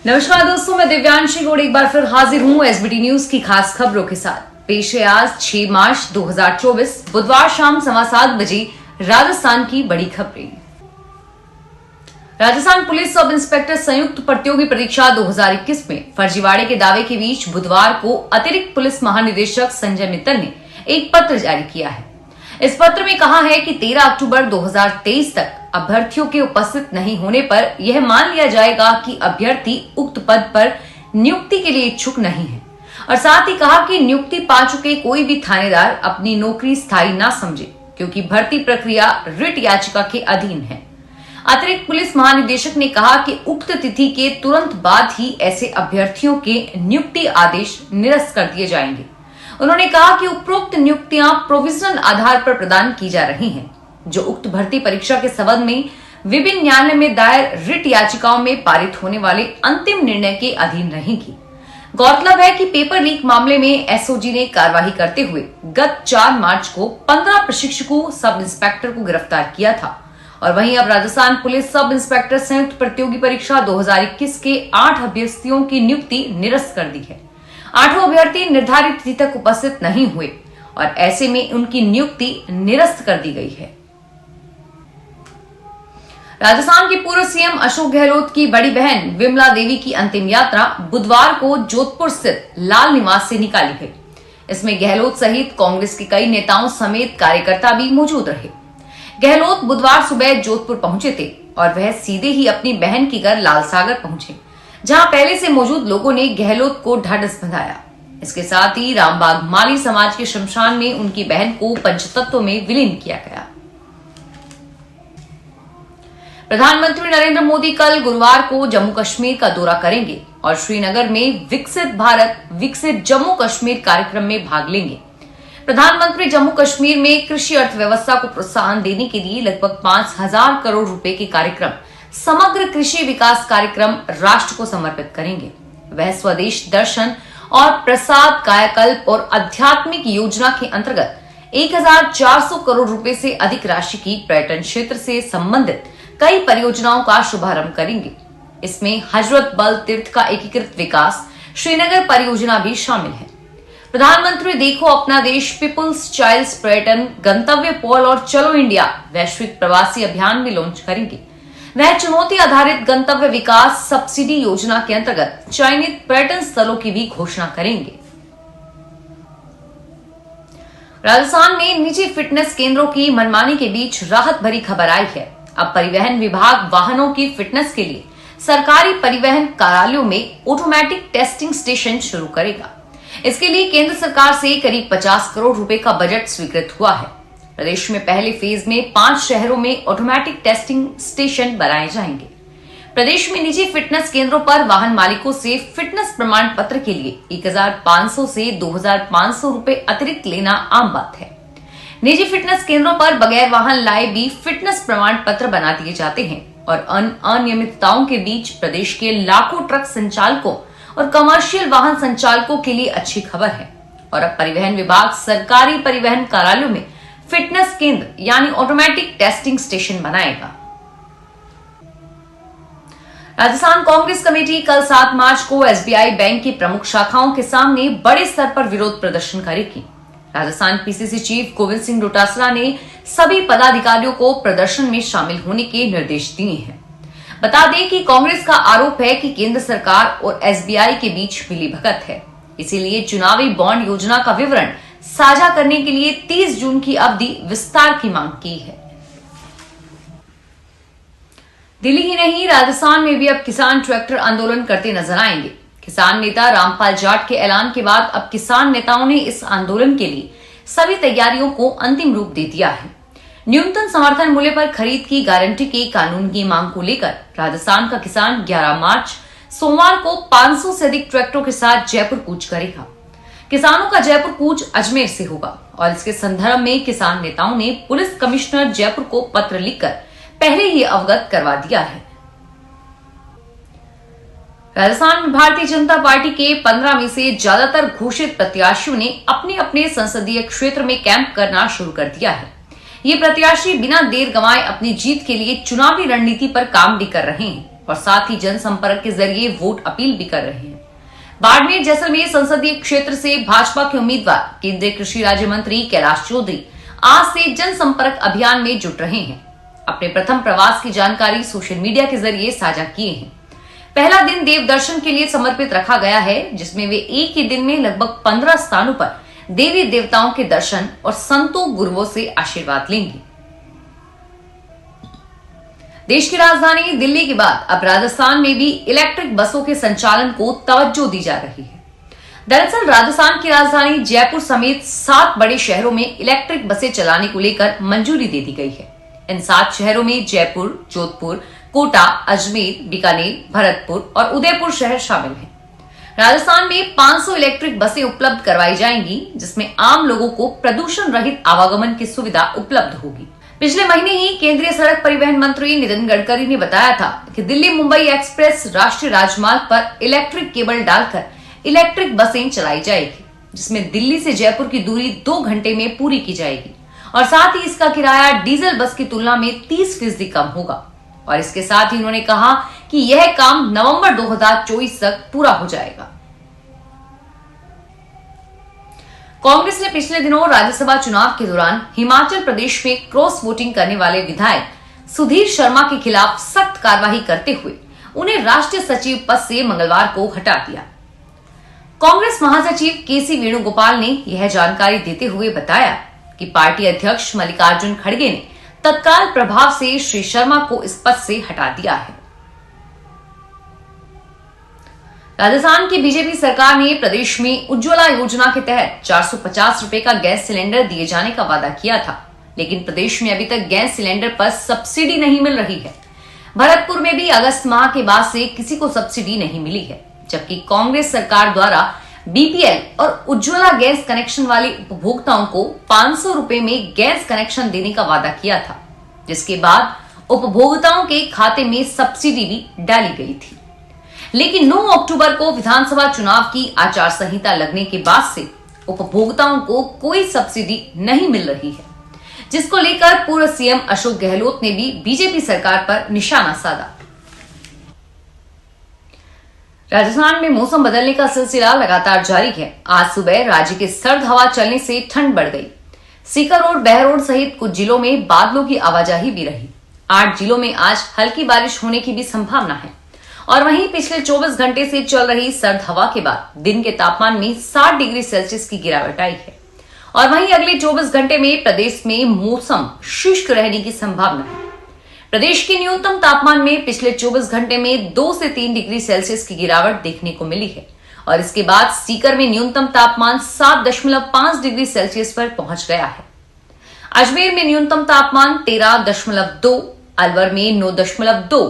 नमस्कार दोस्तों, मैं दिव्यांशी गोड़ एक बार फिर हाजिर हूं एसबीटी न्यूज की खास खबरों के साथ। पेश है आज 6 मार्च 2024 बुधवार शाम 7:15 बजे राजस्थान की बड़ी खबरें। राजस्थान पुलिस सब इंस्पेक्टर संयुक्त प्रतियोगी परीक्षा 2021 में फर्जीवाड़े के दावे के बीच बुधवार को अतिरिक्त पुलिस महानिदेशक संजय मित्तल ने एक पत्र जारी किया है। इस पत्र में कहा है कि 13 अक्टूबर 2023 तक अभ्यर्थियों के उपस्थित नहीं होने पर यह मान लिया जाएगा कि अभ्यर्थी उक्त पद पर नियुक्ति के लिए इच्छुक नहीं है, और साथ ही कहा कि नियुक्ति पा चुके कोई भी थानेदार अपनी नौकरी स्थायी न समझे, क्योंकि भर्ती प्रक्रिया रिट याचिका के अधीन है। अतिरिक्त पुलिस महानिदेशक ने कहा कि उक्त तिथि के तुरंत बाद ही ऐसे अभ्यर्थियों के नियुक्ति आदेश निरस्त कर दिए जाएंगे। उन्होंने कहा कि उपरोक्त नियुक्तियां प्रोविजनल आधार पर प्रदान की जा रही हैं, जो उक्त भर्ती परीक्षा के संबंध में विभिन्न न्यायालय में दायर रिट याचिकाओं में पारित होने वाले अंतिम निर्णय के अधीन रहेंगी। गौरतलब है कि पेपर लीक मामले में एसओजी ने कार्रवाई करते हुए गत 4 मार्च को 15 प्रशिक्षकों सब इंस्पेक्टर को गिरफ्तार किया था, और वहीं अब राजस्थान पुलिस सब इंस्पेक्टर संयुक्त प्रतियोगी परीक्षा 2021 के 8 अभ्यर्थियों की नियुक्ति निरस्त कर दी है। 8 अभ्यर्थी निर्धारित तिथि तक उपस्थित नहीं हुए और ऐसे में उनकी नियुक्ति निरस्त कर दी गई है। राजस्थान के पूर्व सीएम अशोक गहलोत की बड़ी बहन विमला देवी की अंतिम यात्रा बुधवार को जोधपुर स्थित लाल निवास से निकाली गई। इसमें गहलोत सहित कांग्रेस के कई नेताओं समेत कार्यकर्ता भी मौजूद रहे। गहलोत बुधवार सुबह जोधपुर पहुंचे थे और वह सीधे ही अपनी बहन के घर लालसागर पहुंचे, जहां पहले से मौजूद लोगों ने गहलोत को ढांढस बंधाया। इसके साथ ही रामबाग माली समाज के शमशान में उनकी बहन को पंचतत्व में विलीन किया गया। प्रधानमंत्री नरेंद्र मोदी कल गुरुवार को जम्मू कश्मीर का दौरा करेंगे और श्रीनगर में विकसित भारत विकसित जम्मू कश्मीर कार्यक्रम में भाग लेंगे। प्रधानमंत्री जम्मू कश्मीर में कृषि अर्थव्यवस्था को प्रोत्साहन देने के लिए लगभग 5,000 करोड़ रुपए के कार्यक्रम समग्र कृषि विकास कार्यक्रम राष्ट्र को समर्पित करेंगे। वह स्वदेश दर्शन और प्रसाद कायाकल्प और आध्यात्मिक योजना के अंतर्गत 1,400 करोड़ रुपए से अधिक राशि की पर्यटन क्षेत्र से संबंधित कई परियोजनाओं का शुभारंभ करेंगे। इसमें हजरत बल तीर्थ का एकीकृत विकास श्रीनगर परियोजना भी शामिल है। प्रधानमंत्री देखो अपना देश पीपुल्स चाइल्ड्स पर्यटन गंतव्य पॉल और चलो इंडिया वैश्विक प्रवासी अभियान में लॉन्च करेंगे। वह चुनौती आधारित गंतव्य विकास सब्सिडी योजना के अंतर्गत चयनित पर्यटन स्थलों की भी घोषणा करेंगे। राजस्थान में निजी फिटनेस केंद्रों की मनमानी के बीच राहत भरी खबर आई है। अब परिवहन विभाग वाहनों की फिटनेस के लिए सरकारी परिवहन कार्यालयों में ऑटोमेटिक टेस्टिंग स्टेशन शुरू करेगा। इसके लिए केंद्र सरकार से करीब 50 करोड़ रुपए का बजट स्वीकृत हुआ है। प्रदेश में पहले फेज में 5 शहरों में ऑटोमेटिक टेस्टिंग स्टेशन बनाए जाएंगे। प्रदेश में निजी फिटनेस केंद्रों पर वाहन मालिकों से फिटनेस प्रमाण पत्र के लिए 1,500 से 2,500 रुपए अतिरिक्त लेना आम बात है। निजी फिटनेस केंद्रों पर बगैर वाहन लाए भी फिटनेस प्रमाण पत्र बना दिए जाते हैं, और अनियमितताओं के बीच प्रदेश के लाखों ट्रक संचालकों और कमर्शियल वाहन संचालकों के लिए अच्छी खबर है। और अब परिवहन विभाग सरकारी परिवहन कार्यालयों में फिटनेस केंद्र यानी ऑटोमेटिक टेस्टिंग स्टेशन बनाएगा। राजस्थान कांग्रेस कमेटी कल 7 मार्च को एसबीआई बैंक की प्रमुख शाखाओं के सामने बड़े स्तर पर विरोध प्रदर्शन करेगी। राजस्थान पीसीसी चीफ गोविंद सिंह डोटासरा ने सभी पदाधिकारियों को प्रदर्शन में शामिल होने के निर्देश दिए हैं। बता दें कि कांग्रेस का आरोप है कि केंद्र सरकार और एसबीआई के बीच मिलीभगत है, इसीलिए चुनावी बॉन्ड योजना का विवरण साझा करने के लिए 30 जून की अवधि विस्तार की मांग की है। दिल्ली ही नहीं, राजस्थान में भी अब किसान ट्रैक्टर आंदोलन करते नजर आएंगे। किसान नेता रामपाल जाट के ऐलान के बाद अब किसान नेताओं ने इस आंदोलन के लिए सभी तैयारियों को अंतिम रूप दे दिया है। न्यूनतम समर्थन मूल्य पर खरीद की गारंटी के कानून की मांग को लेकर राजस्थान का किसान 11 मार्च सोमवार को 500 से अधिक ट्रैक्टरों के साथ जयपुर कूच करेगा। किसानों का जयपुर कूच अजमेर से होगा, और इसके संदर्भ में किसान नेताओं ने पुलिस कमिश्नर जयपुर को पत्र लिखकर पहले ही अवगत करवा दिया है। राजस्थान में भारतीय जनता पार्टी के 15 में से ज्यादातर घोषित प्रत्याशियों ने अपने अपने संसदीय क्षेत्र में कैंप करना शुरू कर दिया है। ये प्रत्याशी बिना देर गंवाए अपनी जीत के लिए चुनावी रणनीति पर काम भी कर रहे हैं और साथ ही जनसंपर्क के जरिए वोट अपील भी कर रहे हैं। बाड़मेर जैसलमेर संसदीय क्षेत्र से भाजपा के उम्मीदवार केंद्रीय कृषि राज्य मंत्री कैलाश चौधरी आज से जनसंपर्क अभियान में जुट रहे हैं। अपने प्रथम प्रवास की जानकारी सोशल मीडिया के जरिए साझा किए हैं। पहला दिन देव दर्शन के लिए समर्पित रखा गया है, जिसमें वे एक ही दिन में लगभग 15 स्थानों पर देवी देवताओं के दर्शन और संतों गुरुओं से आशीर्वाद लेंगे। देश की राजधानी दिल्ली के बाद अब राजस्थान में भी इलेक्ट्रिक बसों के संचालन को तवज्जो दी जा रही है। दरअसल राजस्थान की राजधानी जयपुर समेत 7 बड़े शहरों में इलेक्ट्रिक बसें चलाने को लेकर मंजूरी दे दी गई है। इन 7 शहरों में जयपुर, जोधपुर, कोटा, अजमेर, बीकानेर, भरतपुर और उदयपुर शहर शामिल हैं। राजस्थान में 500 इलेक्ट्रिक बसें उपलब्ध करवाई जाएंगी, जिसमें आम लोगों को प्रदूषण रहित आवागमन की सुविधा उपलब्ध होगी। पिछले महीने ही केंद्रीय सड़क परिवहन मंत्री नितिन गडकरी ने बताया था कि दिल्ली मुंबई एक्सप्रेस राष्ट्रीय राजमार्ग पर इलेक्ट्रिक केबल डालकर इलेक्ट्रिक बसें चलाई जाएगी, जिसमें दिल्ली से जयपुर की दूरी 2 घंटे में पूरी की जाएगी और साथ ही इसका किराया डीजल बस की तुलना में 30% कम होगा। और इसके साथ ही उन्होंने कहा कि यह काम नवंबर 2024 तक पूरा हो जाएगा। कांग्रेस ने पिछले दिनों राज्यसभा चुनाव के दौरान हिमाचल प्रदेश में क्रॉस वोटिंग करने वाले विधायक सुधीर शर्मा के खिलाफ सख्त कार्रवाई करते हुए उन्हें राष्ट्रीय सचिव पद से मंगलवार को हटा दिया। कांग्रेस महासचिव केसी वेणुगोपाल ने यह जानकारी देते हुए बताया कि पार्टी अध्यक्ष मल्लिकार्जुन खड़गे ने तत्काल प्रभाव से श्री शर्मा को इस पद से हटा दिया है। राजस्थान की बीजेपी सरकार ने प्रदेश में उज्ज्वला योजना के तहत 450 रुपए का गैस सिलेंडर दिए जाने का वादा किया था, लेकिन प्रदेश में अभी तक गैस सिलेंडर पर सब्सिडी नहीं मिल रही है। भरतपुर में भी अगस्त माह के बाद से किसी को सब्सिडी नहीं मिली है, जबकि कांग्रेस सरकार द्वारा बीपीएल और उज्ज्वला गैस कनेक्शन वाले उपभोक्ताओं को 500 रुपए में गैस कनेक्शन देने का वादा किया था, जिसके बाद उपभोक्ताओं के खाते में सब्सिडी भी डाली गई थी। लेकिन 9 अक्टूबर को विधानसभा चुनाव की आचार संहिता लगने के बाद से उपभोक्ताओं को कोई सब्सिडी नहीं मिल रही है, जिसको लेकर पूर्व सीएम अशोक गहलोत ने भी बीजेपी सरकार पर निशाना साधा। राजस्थान में मौसम बदलने का सिलसिला लगातार जारी है। आज सुबह राज्य के सर्द हवा चलने से ठंड बढ़ गई। सीकर रोड, बहरोड सहित कुछ जिलों में बादलों की आवाजाही भी रही। 8 जिलों में आज हल्की बारिश होने की भी संभावना है। और वहीं पिछले 24 घंटे से चल रही सर्द हवा के बाद दिन के तापमान में 60 डिग्री सेल्सियस की गिरावट आई है। और वहीं अगले 24 घंटे में प्रदेश में मौसम शुष्क रहने की संभावना है। प्रदेश के न्यूनतम तापमान में पिछले 24 घंटे में 2 से 3 डिग्री सेल्सियस की गिरावट देखने को मिली है। और इसके बाद सीकर में न्यूनतम तापमान 7.5 डिग्री सेल्सियस पर पहुंच गया है। अजमेर में न्यूनतम तापमान 13.2, अलवर में 9.2,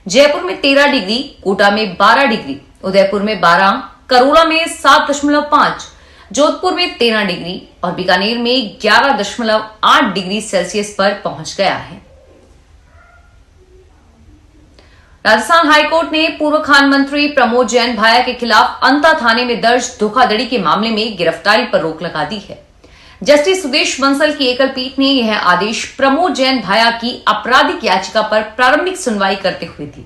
जयपुर में 13 डिग्री, कोटा में 12 डिग्री, उदयपुर में 12, करोला में 7.5, जोधपुर में 13 डिग्री और बीकानेर में 11.8 डिग्री सेल्सियस पर पहुंच गया है। राजस्थान हाईकोर्ट ने पूर्व खान मंत्री प्रमोद जैन भाया के खिलाफ अंता थाने में दर्ज धोखाधड़ी के मामले में गिरफ्तारी पर रोक लगा दी है। जस्टिस सुदेश बंसल की एकल पीठ ने यह आदेश प्रमोद जैन भाया की आपराधिक याचिका पर प्रारंभिक सुनवाई करते हुए दी।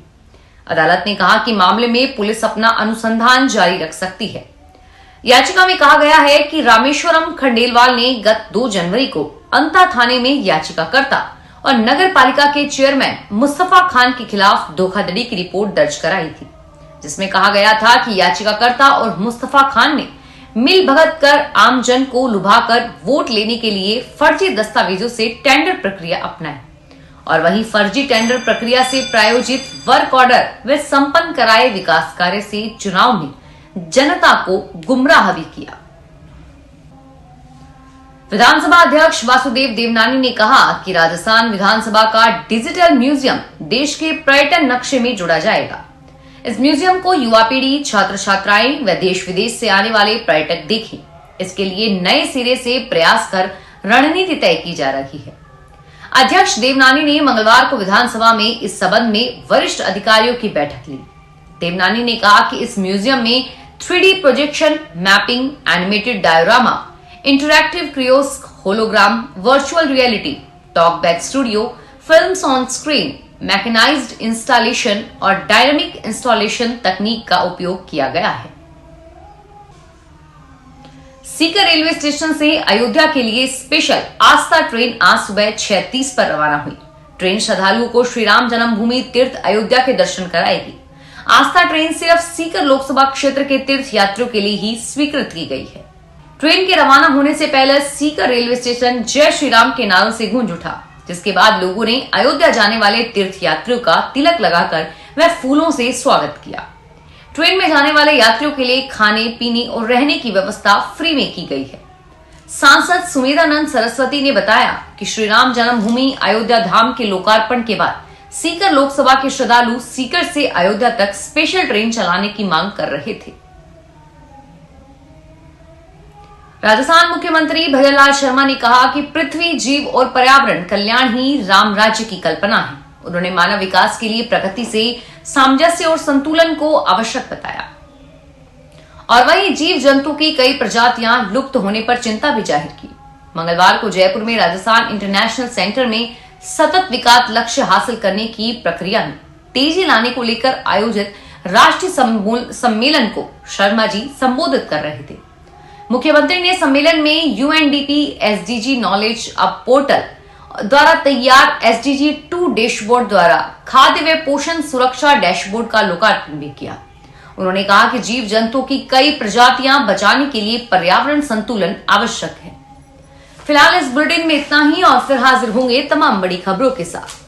अदालत ने कहा कि मामले में पुलिस अपना अनुसंधान जारी रख सकती है। याचिका में कहा गया है कि रामेश्वरम खंडेलवाल ने गत 2 जनवरी को अंता थाने में याचिकाकर्ता और नगर पालिका के चेयरमैन मुस्तफा खान के खिलाफ धोखाधड़ी की रिपोर्ट दर्ज कराई थी, जिसमें कहा गया था कि याचिकाकर्ता और मुस्तफा खान ने मिल भगत कर आमजन को लुभाकर वोट लेने के लिए फर्जी दस्तावेजों से टेंडर प्रक्रिया अपनाई और वहीं फर्जी टेंडर प्रक्रिया से प्रायोजित वर्क ऑर्डर व संपन्न कराए विकास कार्य से चुनाव में जनता को गुमराह भी किया। विधानसभा अध्यक्ष वासुदेव देवनानी ने कहा कि राजस्थान विधानसभा का डिजिटल म्यूजियम देश के पर्यटन नक्शे में जुड़ा जाएगा। इस म्यूजियम को युवा पीढ़ी, छात्र छात्राएं व देश विदेश से आने वाले पर्यटक देखें। इसके लिए नए सिरे से प्रयास कर रणनीति तय की जा रही है। अध्यक्ष देवनानी ने मंगलवार को विधानसभा में इस संबंध में वरिष्ठ अधिकारियों की बैठक ली। देवनानी ने कहा कि इस म्यूजियम में 3D projection, mapping, animated diorama, interactive kiosk, hologram, virtual reality, talkback studio, films on screen, mechanised installation और डायनामिक इंस्टॉलेशन तकनीक का उपयोग किया गया है। सीकर रेलवे स्टेशन से अयोध्या के लिए स्पेशल आस्था ट्रेन आज सुबह 6:30 पर रवाना हुई। ट्रेन श्रद्धालुओं को श्री राम जन्मभूमि तीर्थ अयोध्या के दर्शन कराएगी। आस्था ट्रेन सिर्फ सीकर लोकसभा क्षेत्र के तीर्थ यात्रियों के लिए ही स्वीकृत की गई है। ट्रेन के रवाना होने से पहले सीकर रेलवे स्टेशन जय श्री राम के नारों से गूंज उठा, जिसके बाद लोगों ने अयोध्या जाने वाले तीर्थ यात्रियों का तिलक लगाकर व फूलों से स्वागत किया। ट्रेन में जाने वाले यात्रियों के लिए खाने पीने और रहने की व्यवस्था फ्री में की गई है। सांसद सुमेधानंद सरस्वती ने बताया कि श्री राम जन्मभूमि अयोध्या धाम के लोकार्पण के बाद सीकर लोकसभा के श्रद्धालु सीकर से अयोध्या तक स्पेशल ट्रेन चलाने की मांग कर रहे थे। राजस्थान मुख्यमंत्री भजनलाल शर्मा ने कहा कि पृथ्वी, जीव और पर्यावरण कल्याण ही राम राज्य की कल्पना है। उन्होंने मानव विकास के लिए प्रकृति से सामंजस्य और संतुलन को आवश्यक बताया और वहीं जीव जंतु की कई प्रजातियां लुप्त होने पर चिंता भी जाहिर की। मंगलवार को जयपुर में राजस्थान इंटरनेशनल सेंटर में सतत विकास लक्ष्य हासिल करने की प्रक्रिया में तेजी लाने को लेकर आयोजित राष्ट्रीय सम्मेलन को शर्मा जी संबोधित कर रहे थे। मुख्यमंत्री ने सम्मेलन में यूएनडीपी एसडीजी नॉलेज अब पोर्टल द्वारा तैयार एसडीजी 2 डैशबोर्ड द्वारा खाद्य व पोषण सुरक्षा डैशबोर्ड का लोकार्पण भी किया। उन्होंने कहा कि जीव जंतु की कई प्रजातियां बचाने के लिए पर्यावरण संतुलन आवश्यक है। फिलहाल इस बुलेटिन में इतना ही और फिर हाजिर होंगे तमाम बड़ी खबरों के साथ।